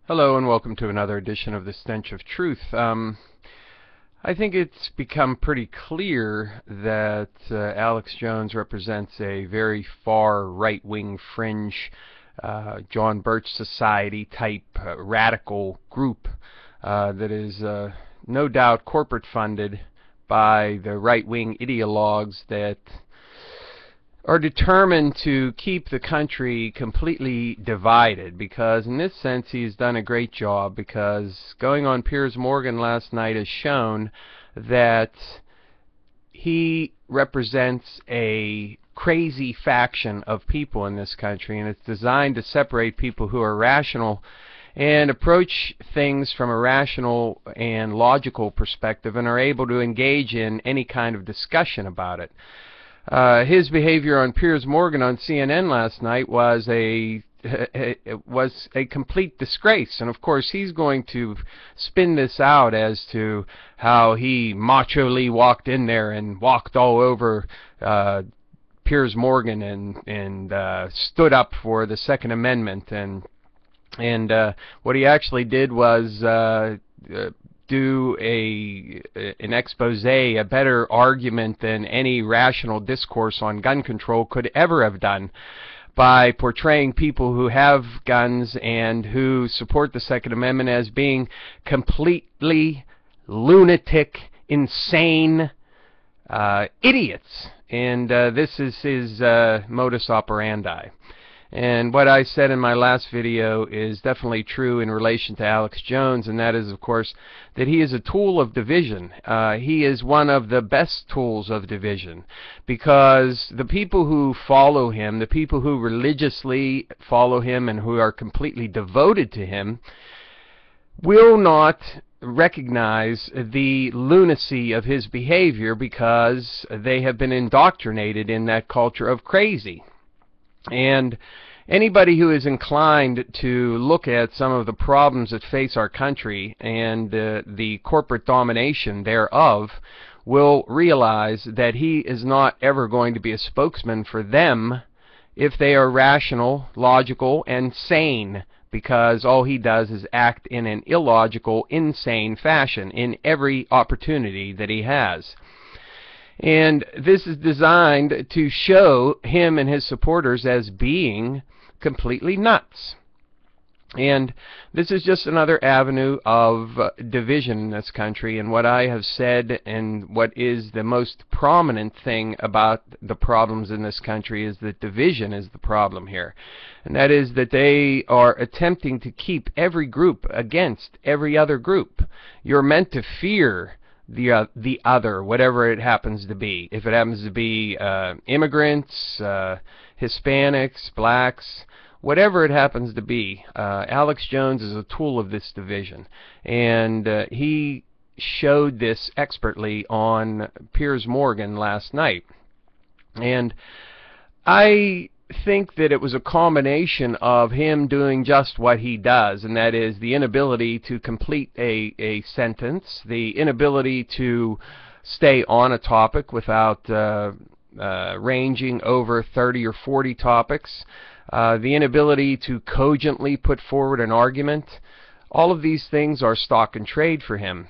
Hello and welcome to another edition of the Stench of Truth. I think it's become pretty clear that Alex Jones represents a very far right-wing fringe John Birch Society type radical group that is no doubt corporate funded by the right-wing ideologues that are determined to keep the country completely divided, because in this sense he's done a great job, because going on Piers Morgan last night has shown that he represents a crazy faction of people in this country, and it's designed to separate people who are rational and approach things from a rational and logical perspective and are able to engage in any kind of discussion about it. His behavior on Piers Morgan on CNN last night was a complete disgrace, and of course he's going to spin this out as to how he macho-ly walked in there and walked all over Piers Morgan and stood up for the Second Amendment, and what he actually did was do an expose, a better argument than any rational discourse on gun control could ever have done, by portraying people who have guns and who support the Second Amendment as being completely lunatic, insane idiots. And this is his modus operandi. And what I said in my last video is definitely true in relation to Alex Jones, and that is, of course, that he is a tool of division. He is one of the best tools of division, because the people who follow him, the people who religiously follow him and who are completely devoted to him, will not recognize the lunacy of his behavior, because they have been indoctrinated in that culture of crazy. And anybody who is inclined to look at some of the problems that face our country and the corporate domination thereof will realize that he is not ever going to be a spokesman for them if they are rational, logical, and sane, because all he does is act in an illogical, insane fashion in every opportunity that he has. And this is designed to show him and his supporters as being completely nuts. And this is just another avenue of division in this country. And what I have said, and what is the most prominent thing about the problems in this country, is that division is the problem here. And that is that they are attempting to keep every group against every other group. You're meant to fear the other, whatever it happens to be. If it happens to be immigrants, Hispanics, blacks, whatever it happens to be, Alex Jones is a tool of this division, and he showed this expertly on Piers Morgan last night. And I think that it was a combination of him doing just what he does, and that is the inability to complete a sentence, the inability to stay on a topic without ranging over 30 or 40 topics, the inability to cogently put forward an argument. All of these things are stock and trade for him.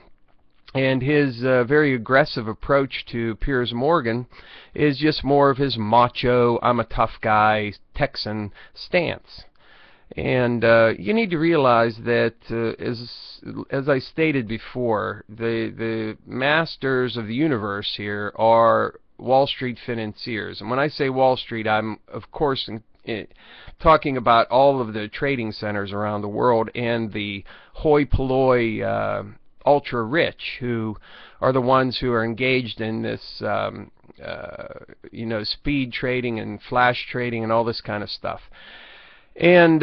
And his very aggressive approach to Piers Morgan is just more of his macho, I'm a tough guy, Texan stance. And you need to realize that, as I stated before, the masters of the universe here are Wall Street financiers. And when I say Wall Street, I'm, of course, talking about all of the trading centers around the world and the hoi polloi ultra-rich, who are the ones who are engaged in this speed trading and flash trading and all this kind of stuff. And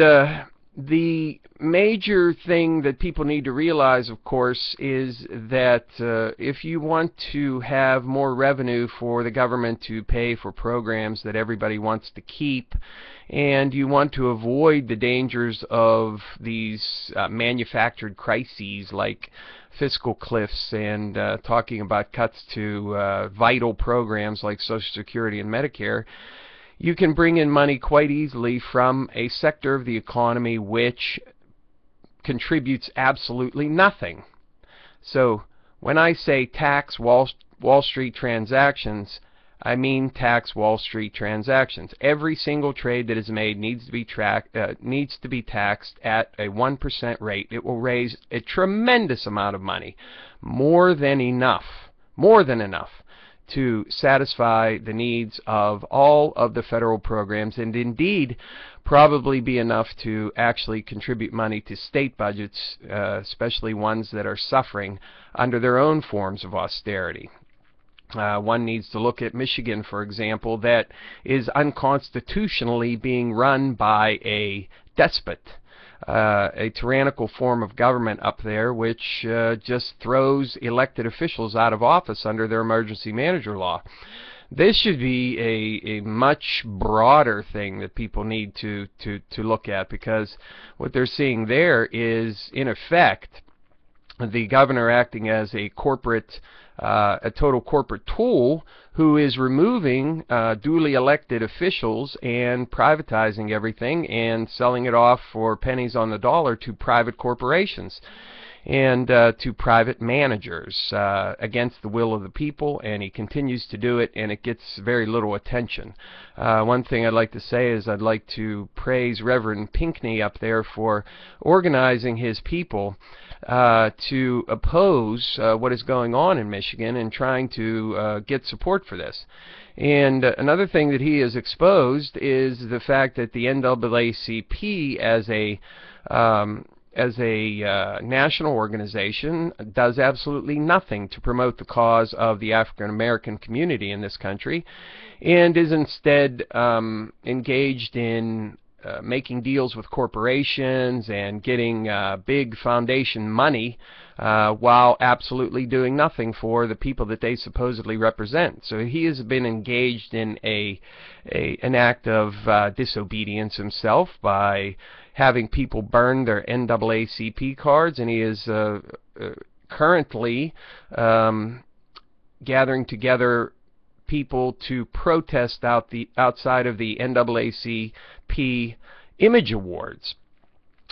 the major thing that people need to realize, of course, is that if you want to have more revenue for the government to pay for programs that everybody wants to keep, and you want to avoid the dangers of these manufactured crises like fiscal cliffs and talking about cuts to vital programs like Social Security and Medicare, you can bring in money quite easily from a sector of the economy which contributes absolutely nothing. So when I say tax Wall Street transactions, I mean tax Wall Street transactions. Every single trade that is made needs to be taxed at a 1% rate. It will raise a tremendous amount of money, more than enough to satisfy the needs of all of the federal programs, and indeed probably be enough to actually contribute money to state budgets, especially ones that are suffering under their own forms of austerity. One needs to look at Michigan, for example, that is unconstitutionally being run by a despot, a tyrannical form of government up there, which just throws elected officials out of office under their emergency manager law. This should be a much broader thing that people need to look at, because what they're seeing there is, in effect, the governor acting as a total corporate tool who is removing duly elected officials and privatizing everything and selling it off for pennies on the dollar to private corporations and to private managers against the will of the people, and he continues to do it, and it gets very little attention. One thing I'd like to say is I'd like to praise Reverend Pinkney up there for organizing his people to oppose what is going on in Michigan and trying to get support for this. And another thing that he has exposed is the fact that the NAACP as a national organization does absolutely nothing to promote the cause of the African American community in this country, and is instead engaged in making deals with corporations and getting big foundation money while absolutely doing nothing for the people that they supposedly represent. So he has been engaged in an act of disobedience himself by having people burn their NAACP cards, and he is currently gathering together people to protest outside of the NAACP Image Awards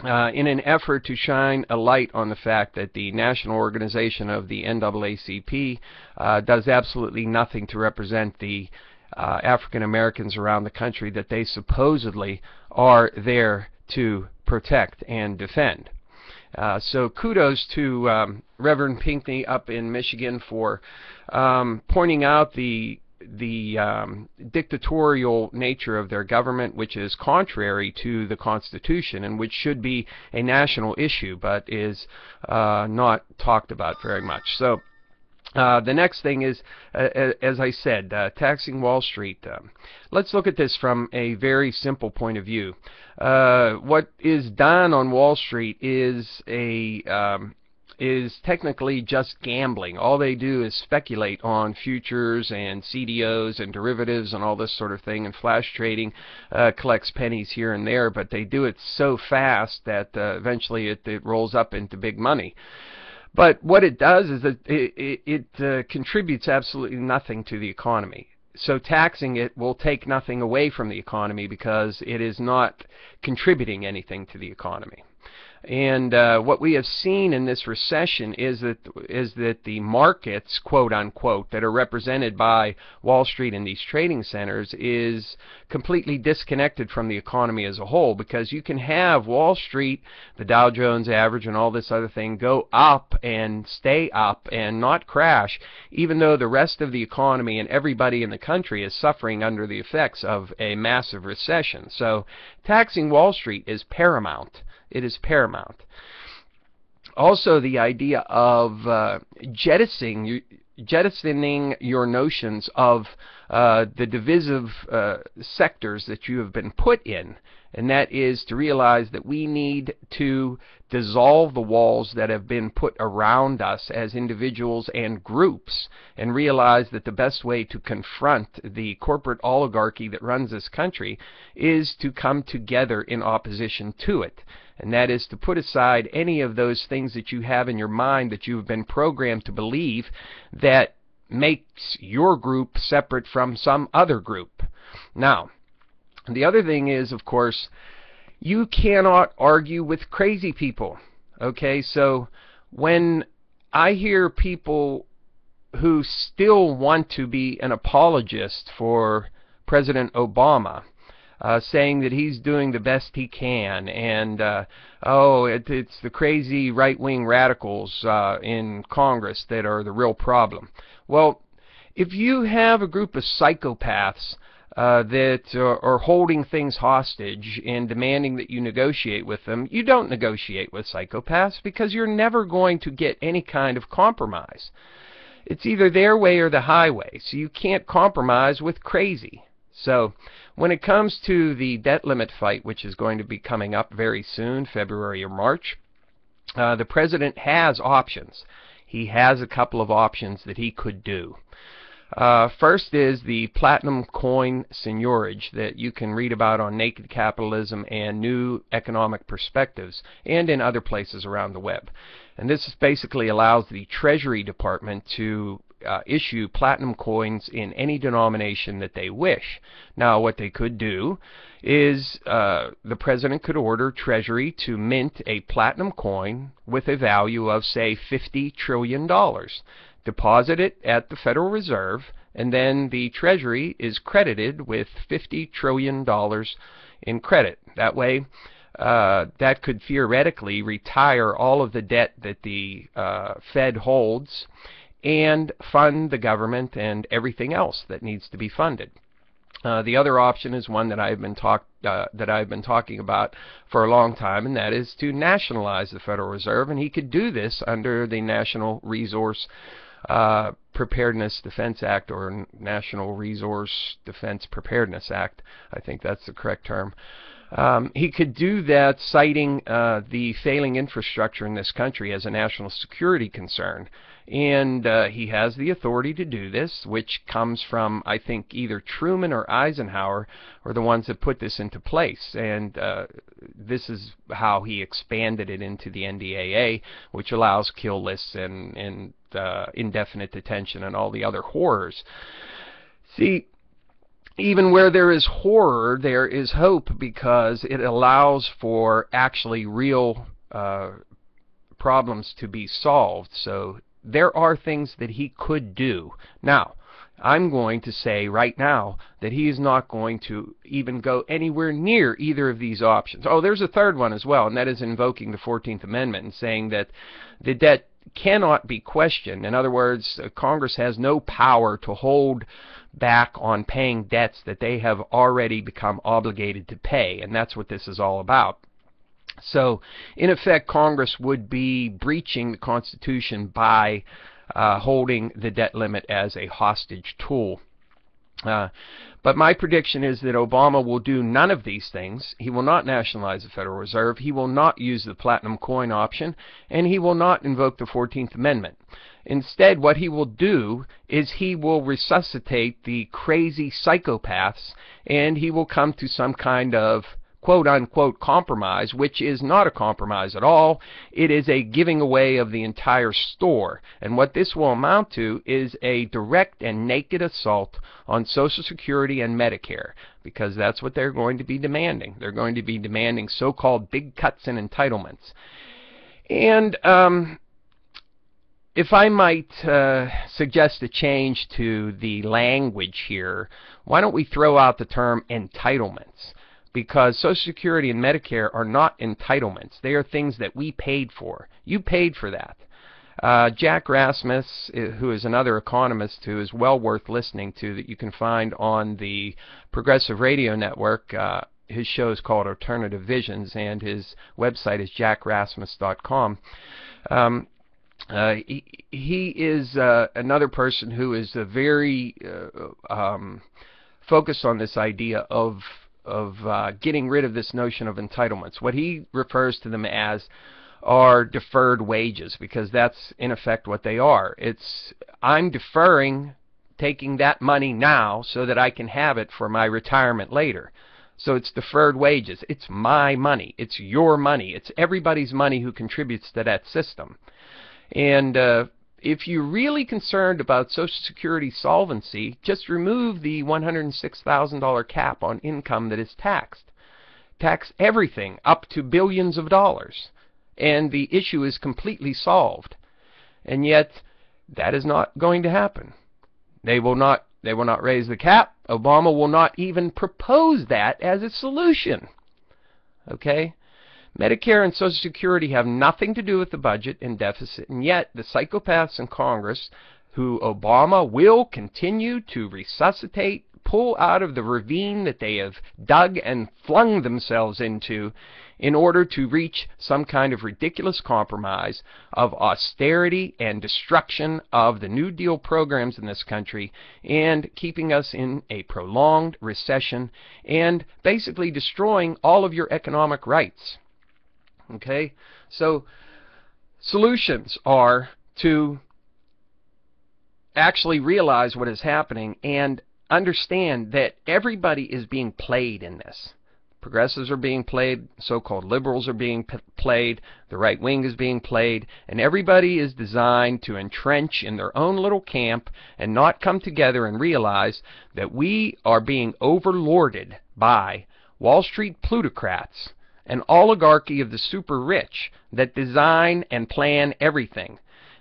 in an effort to shine a light on the fact that the national organization of the NAACP does absolutely nothing to represent the African Americans around the country that they supposedly are there to protect and defend. So kudos to Reverend Pinkney up in Michigan for pointing out the dictatorial nature of their government, which is contrary to the Constitution and which should be a national issue, but is not talked about very much. So the next thing is, as I said, taxing Wall Street. Let's look at this from a very simple point of view. What is done on Wall Street is technically just gambling. All they do is speculate on futures and CDOs and derivatives and all this sort of thing, and flash trading collects pennies here and there, but they do it so fast that eventually it rolls up into big money. But what it does is that it contributes absolutely nothing to the economy. So taxing it will take nothing away from the economy because it is not contributing anything to the economy. And what we have seen in this recession is that the markets, quote unquote, that are represented by Wall Street and these trading centers is completely disconnected from the economy as a whole, because you can have Wall Street, the Dow Jones average and all this other thing go up and stay up and not crash, even though the rest of the economy and everybody in the country is suffering under the effects of a massive recession. So taxing Wall Street is paramount. It is paramount. Also, the idea of jettisoning your notions of the divisive sectors that you have been put in, and that is to realize that we need to dissolve the walls that have been put around us as individuals and groups, and realize that the best way to confront the corporate oligarchy that runs this country is to come together in opposition to it. And that is to put aside any of those things that you have in your mind that you've been programmed to believe that makes your group separate from some other group. Now, the other thing is, of course, you cannot argue with crazy people. Okay, so when I hear people who still want to be an apologist for President Obama, saying that he's doing the best he can, and it's the crazy right-wing radicals in Congress that are the real problem. Well, if you have a group of psychopaths that are holding things hostage and demanding that you negotiate with them, you don't negotiate with psychopaths because you're never going to get any kind of compromise. It's either their way or the highway, so you can't compromise with crazy. So when it comes to the debt limit fight, which is going to be coming up very soon, February or March, the president has options. He has a couple of options that he could do. First is the platinum coin seigniorage that you can read about on Naked Capitalism and New Economic Perspectives and in other places around the web. And this basically allows the Treasury Department to issue platinum coins in any denomination that they wish. Now, what they could do is the president could order Treasury to mint a platinum coin with a value of, say, $50 trillion. Deposit it at the Federal Reserve, and then the Treasury is credited with $50 trillion in credit. That way, that could theoretically retire all of the debt that the Fed holds and fund the government and everything else that needs to be funded. The other option is one that I've been talking about for a long time, and that is to nationalize the Federal Reserve, and he could do this under the National Resource Preparedness Defense Act, or National Resource Defense Preparedness Act. I think that's the correct term. He could do that citing the failing infrastructure in this country as a national security concern. And he has the authority to do this, which comes from, I think, either Truman or Eisenhower are the ones that put this into place. And this is how he expanded it into the NDAA, which allows kill lists and indefinite detention and all the other horrors. See, even where there is horror, there is hope, because it allows for actually real problems to be solved. So there are things that he could do. Now, I'm going to say right now that he is not going to even go anywhere near either of these options. Oh, there's a third one as well, and that is invoking the 14th Amendment and saying that the debt cannot be questioned. In other words, Congress has no power to hold back on paying debts that they have already become obligated to pay, and that's what this is all about. So, in effect, Congress would be breaching the Constitution by holding the debt limit as a hostage tool. But my prediction is that Obama will do none of these things. He will not nationalize the Federal Reserve. He will not use the platinum coin option, and he will not invoke the 14th Amendment. Instead, what he will do is he will resuscitate the crazy psychopaths, and he will come to some kind of quote-unquote compromise, which is not a compromise at all. It is a giving away of the entire store. And what this will amount to is a direct and naked assault on Social Security and Medicare, because that's what they're going to be demanding. They're going to be demanding so-called big cuts and entitlements. And if I might suggest a change to the language here, why don't we throw out the term entitlements? Because Social Security and Medicare are not entitlements. They are things that we paid for. You paid for that. Jack Rasmus, who is another economist who is well worth listening to, that you can find on the Progressive Radio Network. His show is called Alternative Visions, and his website is jackrasmus.com. He is another person who is very focused on this idea of getting rid of this notion of entitlements. What he refers to them as are deferred wages, because that's in effect what they are. It's, I'm deferring taking that money now so that I can have it for my retirement later. So it's deferred wages. It's my money. It's your money. It's everybody's money who contributes to that system. And if you're really concerned about Social Security solvency, just remove the $106,000 cap on income that is taxed. Tax everything up to billions of dollars. and the issue is completely solved. And yet, that is not going to happen. They will not raise the cap. Obama will not even propose that as a solution. Okay? Medicare and Social Security have nothing to do with the budget and deficit, and yet the psychopaths in Congress, who Obama will continue to resuscitate, pull out of the ravine that they have dug and flung themselves into in order to reach some kind of ridiculous compromise of austerity and destruction of the New Deal programs in this country, and keeping us in a prolonged recession and basically destroying all of your economic rights. Okay? So solutions are to actually realize what is happening and understand that everybody is being played in this. Progressives are being played, so-called liberals are being played, the right wing is being played, and everybody is designed to entrench in their own little camp and not come together and realize that we are being overlorded by Wall Street plutocrats, an oligarchy of the super rich that design and plan everything.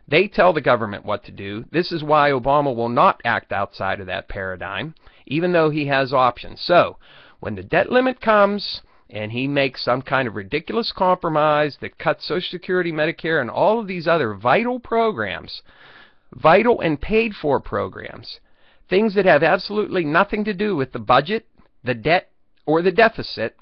They tell the government what to do. This is why Obama will not act outside of that paradigm, even though he has options. So, when the debt limit comes and he makes some kind of ridiculous compromise that cuts Social Security, Medicare, and all of these other vital programs, vital and paid for programs, things that have absolutely nothing to do with the budget, the debt, or the deficit,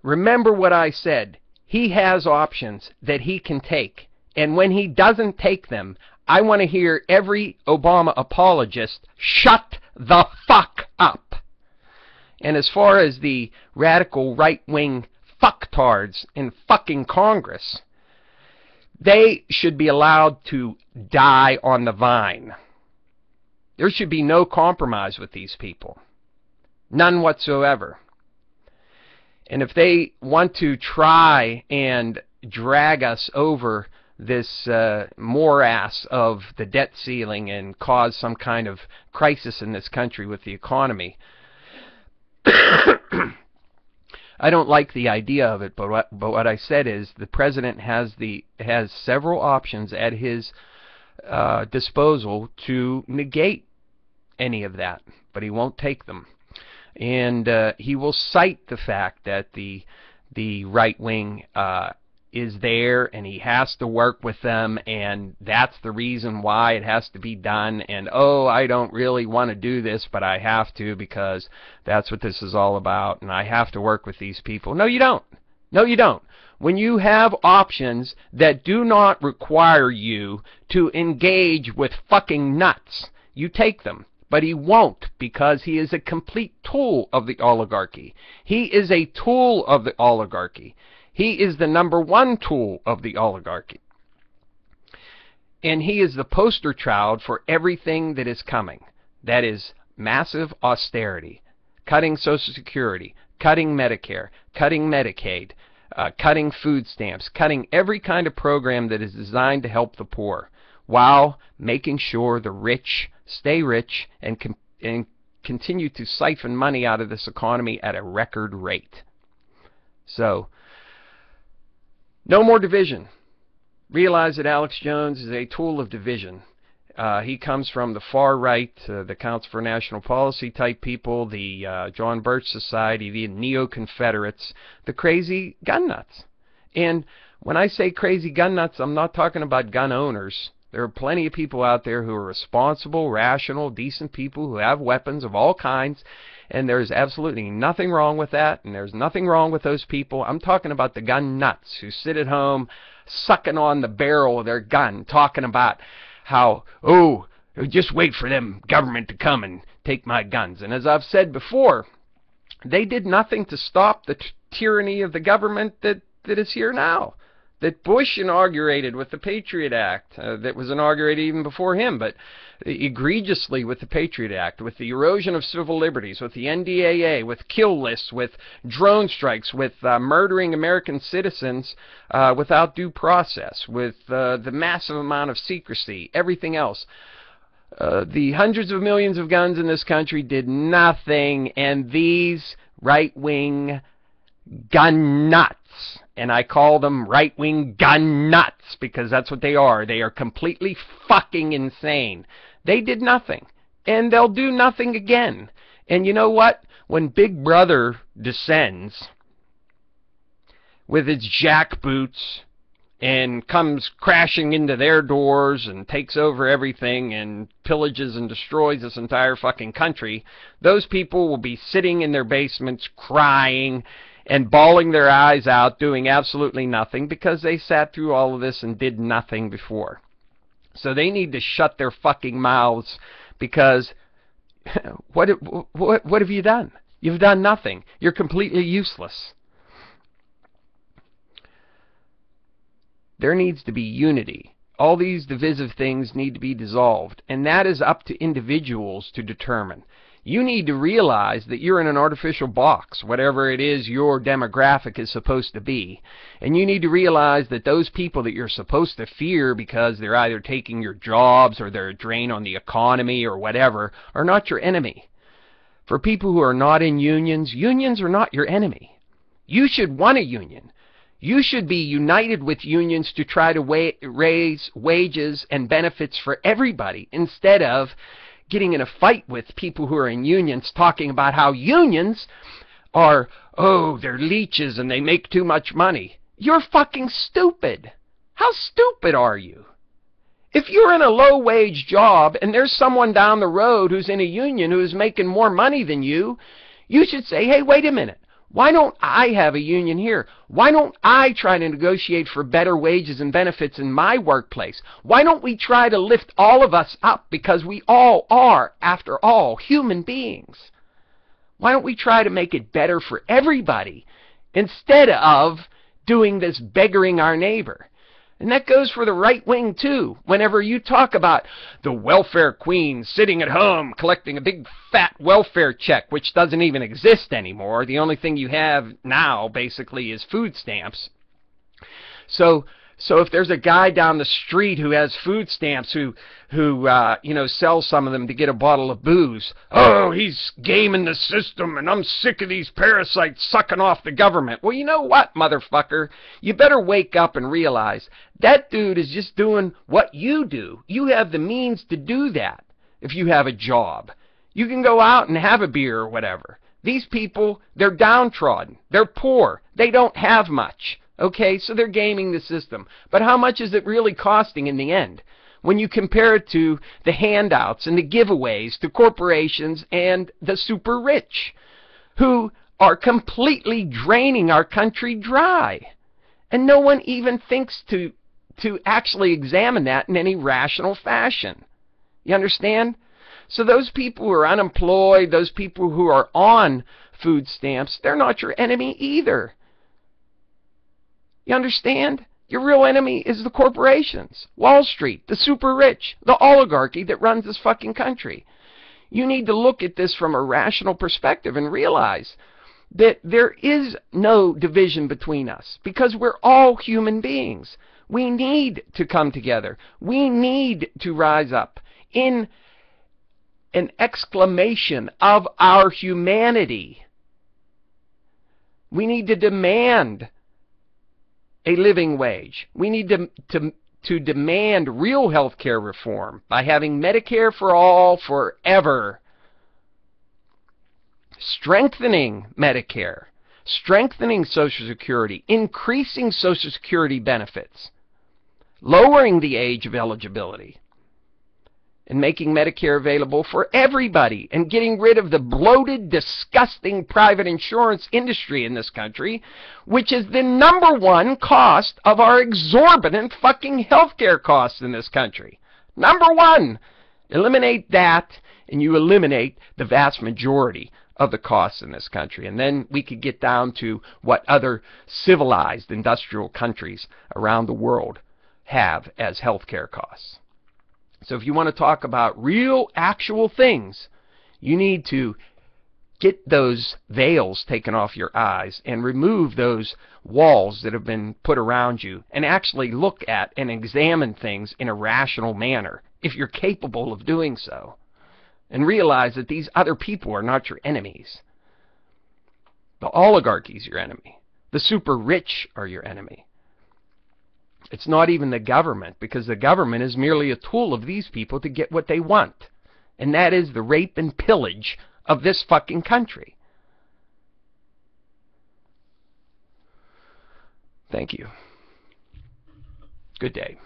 remember what I said. He has options that he can take. And when he doesn't take them, I want to hear every Obama apologist shut the fuck up. And as far as the radical right-wing fucktards in fucking Congress, they should be allowed to die on the vine. There should be no compromise with these people. None whatsoever. And if they want to try and drag us over this morass of the debt ceiling and cause some kind of crisis in this country with the economy, I don't like the idea of it, but what I said is the president has several options at his disposal to negate any of that, but he won't take them. And he will cite the fact that the right wing is there and he has to work with them, and that's the reason why it has to be done, and oh, I don't really want to do this, but I have to because that's what this is all about, and I have to work with these people. No, you don't. No, you don't. When you have options that do not require you to engage with fucking nuts, you take them. But he won't, because he is a complete tool of the oligarchy. He is a tool of the oligarchy. He is the #1 tool of the oligarchy. And he is the poster child for everything that is coming. That is massive austerity, cutting Social Security, cutting Medicare, cutting Medicaid, cutting food stamps, cutting every kind of program that is designed to help the poor, while making sure the rich stay rich and continue to siphon money out of this economy at a record rate. So, no more division. Realize that Alex Jones is a tool of division. He comes from the far right, the Council for National Policy type people, the John Birch Society, the neo-Confederates, the crazy gun nuts. And when I say crazy gun nuts, I'm not talking about gun owners. There are plenty of people out there who are responsible, rational, decent people who have weapons of all kinds, and there's absolutely nothing wrong with that, and there's nothing wrong with those people. I'm talking about the gun nuts who sit at home sucking on the barrel of their gun, talking about how, oh, just wait for them government to come and take my guns. And as I've said before, they did nothing to stop the tyranny of the government that is here now, that Bush inaugurated with the Patriot Act, that was inaugurated even before him, but egregiously with the Patriot Act, with the erosion of civil liberties, with the NDAA, with kill lists, with drone strikes, with murdering American citizens without due process, with the massive amount of secrecy, everything else. The hundreds of millions of guns in this country did nothing, and these right-wing gun nuts And I call them right-wing gun nuts because that's what they are. They are completely fucking insane. They did nothing, and they'll do nothing again. And you know what? When Big Brother descends with its jackboots and comes crashing into their doors and takes over everything and pillages and destroys this entire fucking country, those people will be sitting in their basements crying and bawling their eyes out, doing absolutely nothing because they sat through all of this and did nothing before. So they need to shut their fucking mouths because what have you done? You've done nothing. You're completely useless. There needs to be unity. All these divisive things need to be dissolved, and that is up to individuals to determine. You need to realize that you're in an artificial box, whatever it is your demographic is supposed to be. And you need to realize that those people that you're supposed to fear because they're either taking your jobs or they're a drain on the economy or whatever are not your enemy. For people who are not in unions, unions are not your enemy. You should want a union. You should be united with unions to try to raise wages and benefits for everybody instead of getting in a fight with people who are in unions talking about how unions are, oh, they're leeches and they make too much money. You're fucking stupid. How stupid are you? If you're in a low-wage job and there's someone down the road who's in a union who's making more money than you, you should say, hey, wait a minute. Why don't I have a union here? Why don't I try to negotiate for better wages and benefits in my workplace? Why don't we try to lift all of us up because we all are, after all, human beings? Why don't we try to make it better for everybody instead of doing this beggaring our neighbor? And that goes for the right wing too. Whenever you talk about the welfare queen sitting at home collecting a big fat welfare check, which doesn't even exist anymore. The only thing you have now basically is food stamps. So if there's a guy down the street who has food stamps who sells some of them to get a bottle of booze, oh, he's gaming the system and I'm sick of these parasites sucking off the government. Well, you know what, motherfucker? You better wake up and realize that dude is just doing what you do. You have the means to do that if you have a job. You can go out and have a beer or whatever. These people, they're downtrodden. They're poor. They don't have much. Okay, so they're gaming the system. But how much is it really costing in the end? When you compare it to the handouts and the giveaways to corporations and the super rich, who are completely draining our country dry. And no one even thinks to actually examine that in any rational fashion. You understand? So those people who are unemployed, those people who are on food stamps, they're not your enemy either. You understand? Your real enemy is the corporations, Wall Street, the super rich, the oligarchy that runs this fucking country. You need to look at this from a rational perspective and realize that there is no division between us because we're all human beings. We need to come together. We need to rise up in an exclamation of our humanity. We need to demand a living wage. We need to demand real health care reform by having Medicare for all forever. Strengthening Medicare, strengthening Social Security, increasing Social Security benefits, lowering the age of eligibility, and making Medicare available for everybody, and getting rid of the bloated, disgusting private insurance industry in this country, which is the #1 cost of our exorbitant fucking healthcare costs in this country. #1. Eliminate that, and you eliminate the vast majority of the costs in this country. And then we could get down to what other civilized industrial countries around the world have as healthcare costs. So if you want to talk about real, actual things, you need to get those veils taken off your eyes and remove those walls that have been put around you and actually look at and examine things in a rational manner, if you're capable of doing so. And realize that these other people are not your enemies. The oligarchy is your enemy. The super rich are your enemy. It's not even the government, because the government is merely a tool of these people to get what they want. And that is the rape and pillage of this fucking country. Thank you. Good day.